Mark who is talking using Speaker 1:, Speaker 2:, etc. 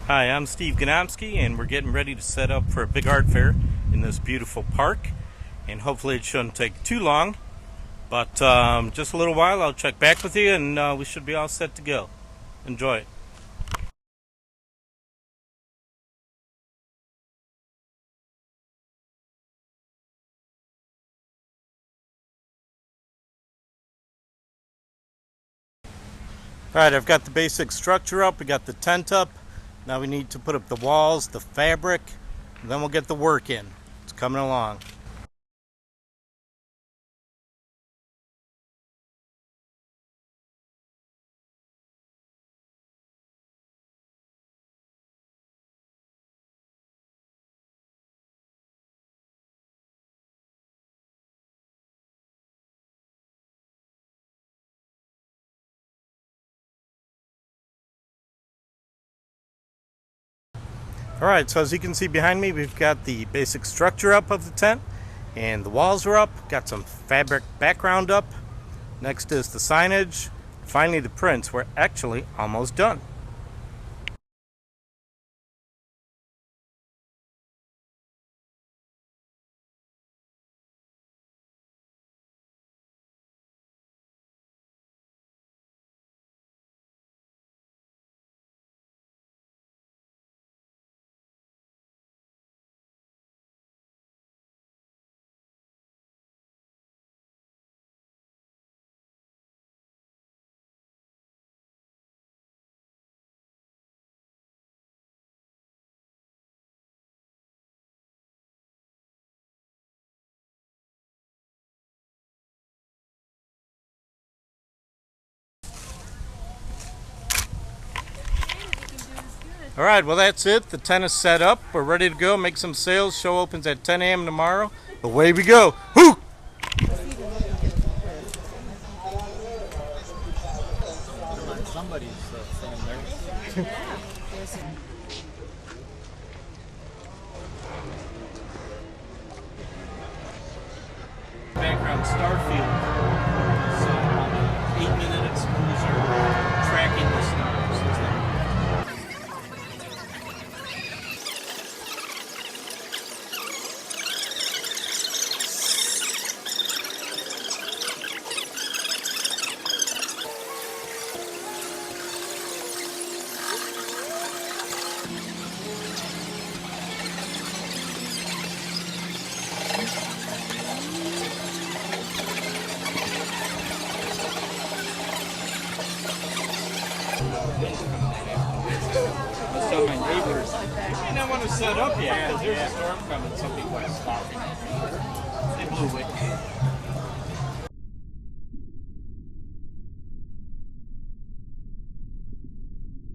Speaker 1: Hi, I'm Steve Canopy, and we're getting ready to set up for a big art fair in this beautiful park. And hopefully it shouldn't take too long, but just a little while I'll check back with you and we should be all set to go. Enjoy it. Alright, I've got the basic structure up, we got the tent up. Now we need to put up the walls, the fabric, and then we'll get the work in. It's coming along. Alright, so as you can see behind me, we've got the basic structure up of the tent, and the walls are up, got some fabric background up. Next is the signage. Finally, the prints. We're actually almost done. Alright, well that's it. The tent is set up. We're ready to go, make some sales. Show opens at 10 a.m. tomorrow. Away we go. Whoo!
Speaker 2: Somebody's phone there.
Speaker 1: Background Starfield. So about an 8-minute exposure tracking the stars. So my neighbors, and I want to set up yet because there's a storm coming. Some people are stopping.